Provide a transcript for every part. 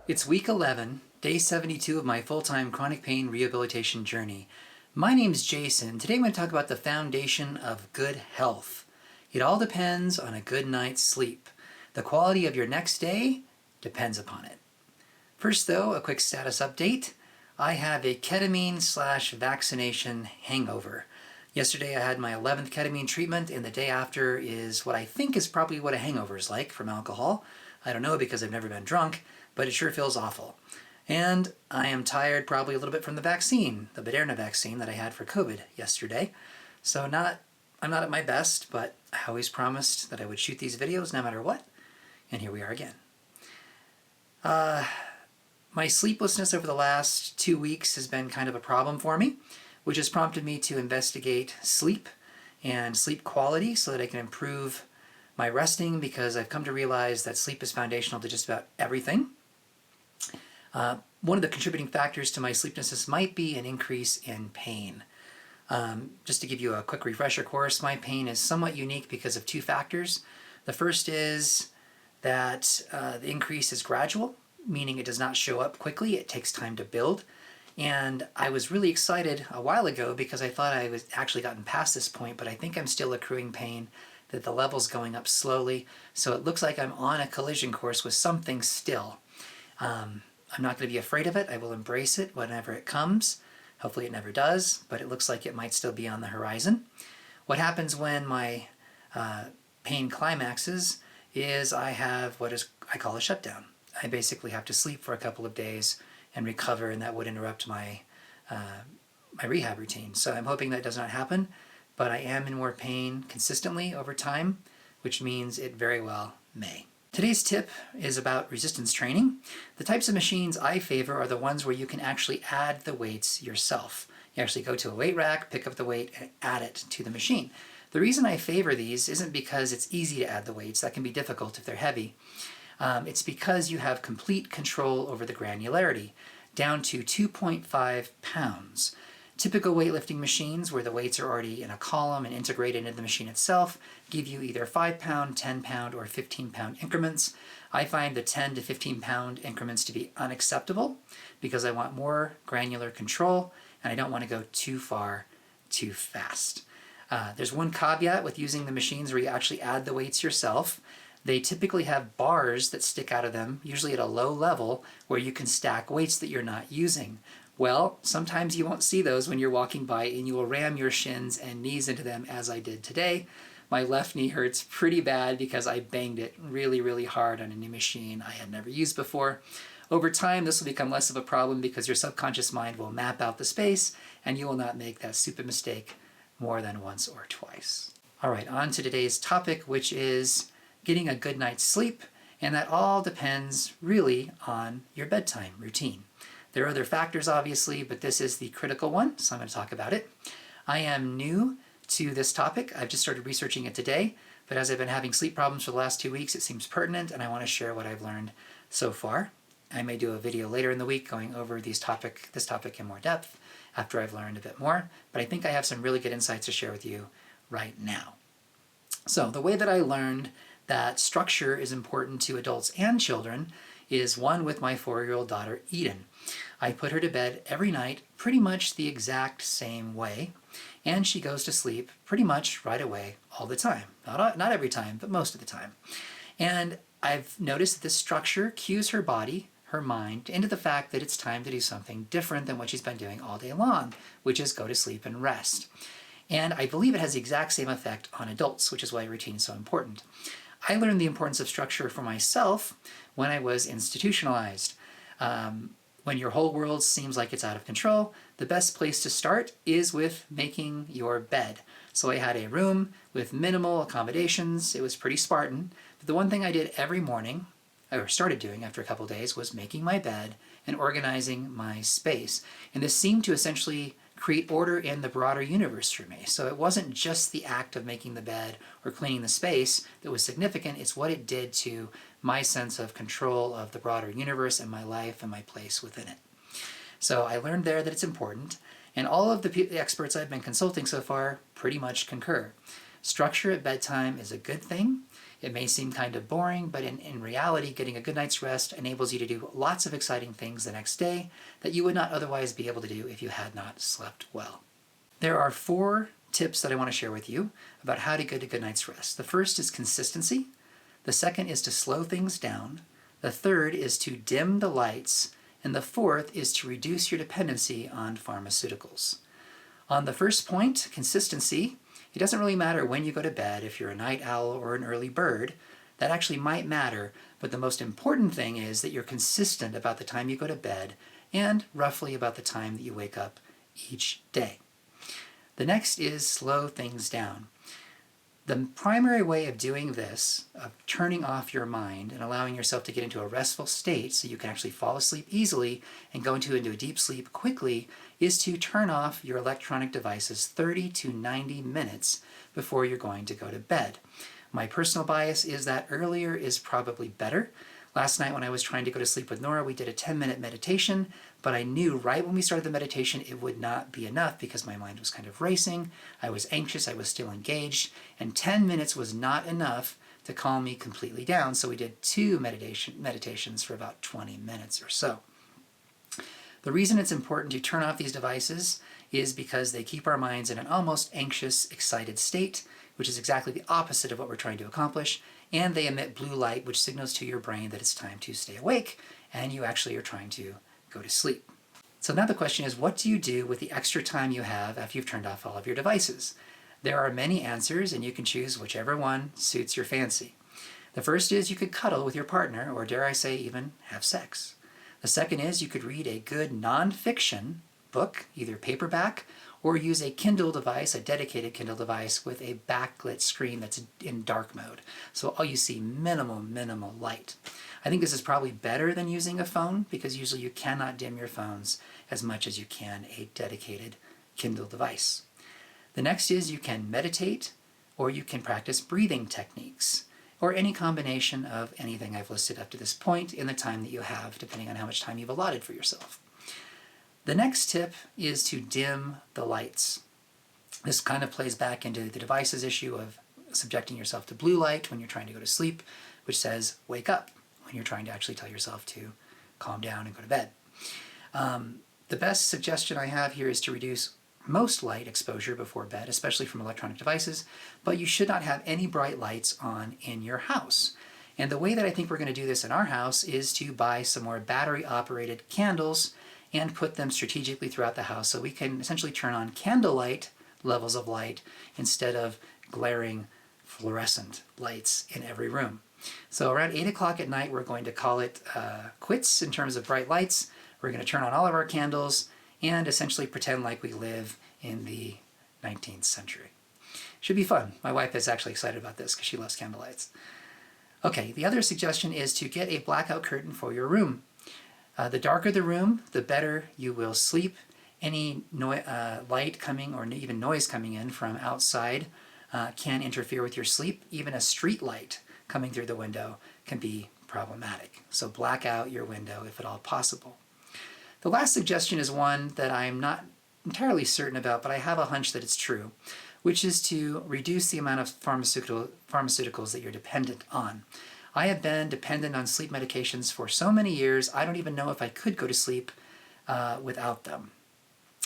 It's week 11, day 72 of my full-time chronic pain rehabilitation journey. My name's Jason. Today I'm going to talk about the foundation of good health. It all depends on a good night's sleep. The quality of your next day depends upon it. First though, a quick status update. I have a ketamine/vaccination hangover. Yesterday I had my 11th ketamine treatment, and the day after is what I think is probably what a hangover is like from alcohol. I don't know because I've never been drunk, but it sure feels awful. And I am tired probably a little bit from the vaccine, the Moderna vaccine that I had for COVID yesterday. So I'm not at my best, but I always promised that I would shoot these videos no matter what, and here we are again. My sleeplessness over the last 2 weeks has been kind of a problem for me, which has prompted me to investigate sleep and sleep quality so that I can improve my resting, because I've come to realize that sleep is foundational to just about everything. One of the contributing factors to my sleeplessness might be an increase in pain. Just to give you a quick refresher course, my pain is somewhat unique because of two factors. The first is that the increase is gradual, meaning it does not show up quickly. It takes time to build. And I was really excited a while ago because I thought I was actually gotten past this point, but I think I'm still accruing pain, that the level's going up slowly. So it looks like I'm on a collision course with something still. I'm not going to be afraid of it. I will embrace it whenever it comes. Hopefully it never does, but it looks like it might still be on the horizon. What happens when my pain climaxes is I have what I call a shutdown. I basically have to sleep for a couple of days and recover, and that would interrupt my rehab routine. So I'm hoping that does not happen, but I am in more pain consistently over time, which means it very well may. Today's tip is about resistance training. The types of machines I favor are the ones where you can actually add the weights yourself. You actually go to a weight rack, pick up the weight, and add it to the machine. The reason I favor these isn't because it's easy to add the weights. That can be difficult if they're heavy. It's because you have complete control over the granularity, down to 2.5 pounds. Typical weightlifting machines, where the weights are already in a column and integrated into the machine itself, give you either 5-pound, 10-pound, or 15-pound increments. I find the 10 to 15-pound increments to be unacceptable because I want more granular control and I don't want to go too far too fast. There's one caveat with using the machines where you actually add the weights yourself. They typically have bars that stick out of them, usually at a low level, where you can stack weights that you're not using. Well, sometimes you won't see those when you're walking by, and you will ram your shins and knees into them, as I did today. My left knee hurts pretty bad because I banged it really, really hard on a new machine I had never used before. Over time, this will become less of a problem because your subconscious mind will map out the space, and you will not make that stupid mistake more than once or twice. All right, on to today's topic, which is getting a good night's sleep, and that all depends really on your bedtime routine. There are other factors, obviously, but this is the critical one, so I'm going to talk about it. I am new to this topic. I've just started researching it today, but as I've been having sleep problems for the last 2 weeks, it seems pertinent, and I want to share what I've learned so far. I may do a video later in the week going over this topic in more depth after I've learned a bit more, but I think I have some really good insights to share with you right now. So the way that I learned that structure is important to adults and children is one with my 4-year-old daughter, Eden. I put her to bed every night pretty much the exact same way, and she goes to sleep pretty much right away all the time. Not every time, but most of the time. And I've noticed that this structure cues her body, her mind, into the fact that it's time to do something different than what she's been doing all day long, which is go to sleep and rest. And I believe it has the exact same effect on adults, which is why routine is so important. I learned the importance of structure for myself when I was institutionalized. When your whole world seems like it's out of control, the best place to start is with making your bed. So I had a room with minimal accommodations. It was pretty Spartan. But the one thing I did every morning, or started doing after a couple of days, was making my bed and organizing my space. And this seemed to essentially create order in the broader universe for me. So it wasn't just the act of making the bed or cleaning the space that was significant, it's what it did to my sense of control of the broader universe and my life and my place within it. So I learned there that it's important, and all of the experts I've been consulting so far pretty much concur. Structure at bedtime is a good thing. It may seem kind of boring, but in reality, getting a good night's rest enables you to do lots of exciting things the next day that you would not otherwise be able to do if you had not slept well. There are 4 tips that I want to share with you about how to get a good night's rest. The first is consistency. The second is to slow things down. The third is to dim the lights. And the fourth is to reduce your dependency on pharmaceuticals. On the first point, consistency, it doesn't really matter when you go to bed, if you're a night owl or an early bird. That actually might matter, but the most important thing is that you're consistent about the time you go to bed and roughly about the time that you wake up each day. The next is slow things down. The primary way of doing this, of turning off your mind and allowing yourself to get into a restful state so you can actually fall asleep easily and go into a deep sleep quickly, is to turn off your electronic devices 30 to 90 minutes before you're going to go to bed. My personal bias is that earlier is probably better. Last night when I was trying to go to sleep with Nora, we did a 10-minute meditation, but I knew right when we started the meditation it would not be enough because my mind was kind of racing. I was anxious, I was still engaged, and 10 minutes was not enough to calm me completely down, so we did 2 meditations for about 20 minutes or so. The reason it's important to turn off these devices is because they keep our minds in an almost anxious, excited state, which is exactly the opposite of what we're trying to accomplish, and they emit blue light, which signals to your brain that it's time to stay awake, and you actually are trying to go to sleep. So now the question is, what do you do with the extra time you have after you've turned off all of your devices? There are many answers, and you can choose whichever one suits your fancy. The first is you could cuddle with your partner, or dare I say even have sex. The second is you could read a good nonfiction book, either paperback, or use a Kindle device, a dedicated Kindle device with a backlit screen that's in dark mode. So all you see minimal light. I think this is probably better than using a phone because usually you cannot dim your phones as much as you can a dedicated Kindle device. The next is you can meditate or you can practice breathing techniques or any combination of anything I've listed up to this point in the time that you have, depending on how much time you've allotted for yourself. The next tip is to dim the lights. This kind of plays back into the devices issue of subjecting yourself to blue light when you're trying to go to sleep, which says wake up when you're trying to actually tell yourself to calm down and go to bed. The best suggestion I have here is to reduce most light exposure before bed, especially from electronic devices, but you should not have any bright lights on in your house. And the way that I think we're going to do this in our house is to buy some more battery-operated candles and put them strategically throughout the house so we can essentially turn on candlelight levels of light instead of glaring fluorescent lights in every room. So around 8 o'clock at night, we're going to call it quits in terms of bright lights. We're going to turn on all of our candles and essentially pretend like we live in the 19th century. Should be fun. My wife is actually excited about this because she loves candlelights. Okay, the other suggestion is to get a blackout curtain for your room. The darker the room, the better you will sleep. Any light coming or even noise coming in from outside can interfere with your sleep. Even a street light coming through the window can be problematic. So black out your window if at all possible. The last suggestion is one that I'm not entirely certain about, but I have a hunch that it's true, which is to reduce the amount of pharmaceuticals that you're dependent on. I have been dependent on sleep medications for so many years, I don't even know if I could go to sleep without them.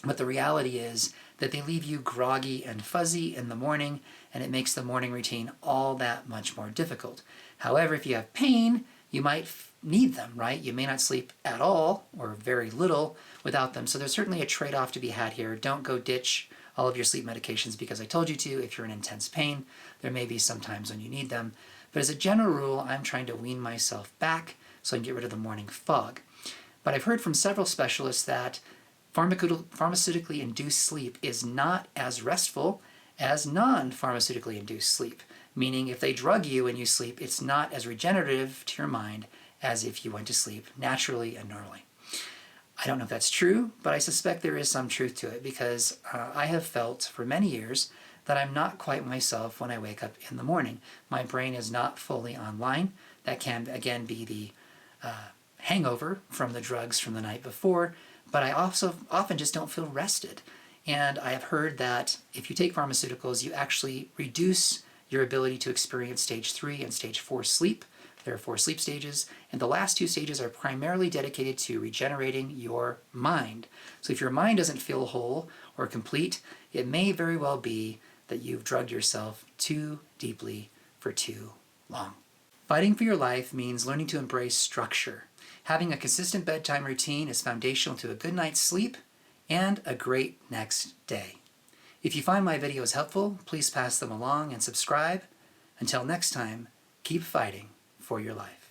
But the reality is that they leave you groggy and fuzzy in the morning, and it makes the morning routine all that much more difficult. However, if you have pain, you might need them, right? You may not sleep at all or very little without them. So there's certainly a trade-off to be had here. Don't go ditch all of your sleep medications because I told you to. If you're in intense pain, there may be some times when you need them. But as a general rule, I'm trying to wean myself back so I can get rid of the morning fog. But I've heard from several specialists that pharmaceutically induced sleep is not as restful as non-pharmaceutically induced sleep. Meaning if they drug you and you sleep, it's not as regenerative to your mind as if you went to sleep naturally and normally. I don't know if that's true, but I suspect there is some truth to it because I have felt for many years that I'm not quite myself when I wake up in the morning. My brain is not fully online. That can, again, be the hangover from the drugs from the night before, but I also often just don't feel rested. And I have heard that if you take pharmaceuticals, you actually reduce your ability to experience stage 3 and stage 4 sleep. There are 4 sleep stages, and the last 2 stages are primarily dedicated to regenerating your mind. So if your mind doesn't feel whole or complete, it may very well be that you've drugged yourself too deeply for too long. Fighting for your life means learning to embrace structure. Having a consistent bedtime routine is foundational to a good night's sleep and a great next day. If you find my videos helpful, please pass them along and subscribe. Until next time, keep fighting for your life.